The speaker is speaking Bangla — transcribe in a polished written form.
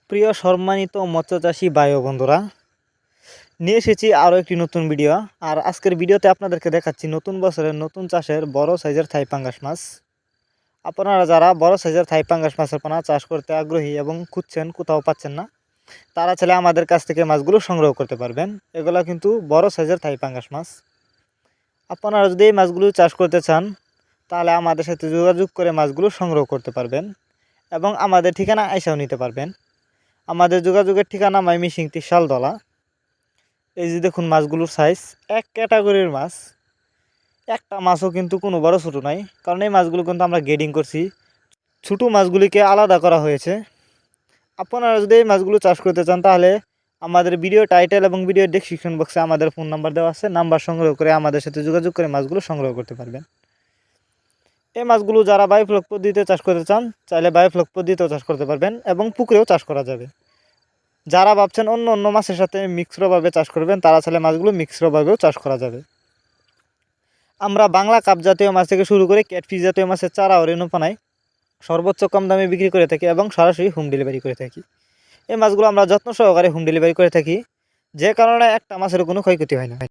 প্রিয় সম্মানিত মৎস্যচাষী ভাই ও বন্ধুরা, নিয়ে এসেছি আরও একটি নতুন ভিডিও। আর আজকের ভিডিওতে আপনাদেরকে দেখাচ্ছি নতুন বছরের নতুন চাষের বড় সাইজের থাই পাঙ্গাস মাছ। আপনারা যারা বড় সাইজের থাই পাঙ্গাস মাছের পোনা চাষ করতে আগ্রহী এবং খুঁজছেন, কোথাও পাচ্ছেন না, তারা চাইলে আমাদের কাছ থেকে মাছগুলো সংগ্রহ করতে পারবেন। এগুলো কিন্তু বড় সাইজের থাই পাঙ্গাস মাছ। আপনারা যদি এই মাছগুলো চাষ করতে চান, তাহলে আমাদের সাথে যোগাযোগ করে মাছগুলো সংগ্রহ করতে পারবেন এবং আমাদের ঠিকানা এসেও নিতে পারবেন। আমাদের যোগাযোগের ঠিকানা ময়মনসিংহ শালদলা। এই যে দেখুন মাছগুলোর সাইজ, এক ক্যাটাগরির মাছ। একটা মাছও কিন্তু কোনো বড় ছোটো নাই, কারণ এই মাছগুলো কিন্তু আমরা গ্রেডিং করছি, ছোটো মাছগুলিকে আলাদা করা হয়েছে। আপনারা যদি এই মাছগুলো চাষ করতে চান, তাহলে আমাদের ভিডিও টাইটেল এবং ভিডিও ডেসক্রিপশন বক্সে আমাদের ফোন নাম্বার দেওয়া আছে। নাম্বার সংগ্রহ করে আমাদের সাথে যোগাযোগ করে মাছগুলো সংগ্রহ করতে পারবেন। এই মাছগুলো যারা বায়োফ্লক পদ্ধতিতে চাষ করতে চান, চাইলে বায়োফ্লক পদ্ধতিতেও চাষ করতে পারবেন এবং পুকুরেও চাষ করা যাবে। যারা ভাবছেন অন্য অন্য মাছের সাথে মিক্সডভাবে চাষ করবেন, তারা চাইলে মাছগুলো মিক্সডভাবেও চাষ করা যাবে। আমরা বাংলা কাপ জাতীয় মাছ থেকে শুরু করে ক্যাটফিশ জাতীয় মাছের চারা ও রেণুপানায় সর্বোচ্চ কম দামে বিক্রি করে থাকি এবং সরাসরি হোম ডেলিভারি করে থাকি। এই মাছগুলো আমরা যত্ন সহকারে হোম ডেলিভারি করে থাকি, যে কারণে একটা মাছের কোনো ক্ষয়ক্ষতি হয় না।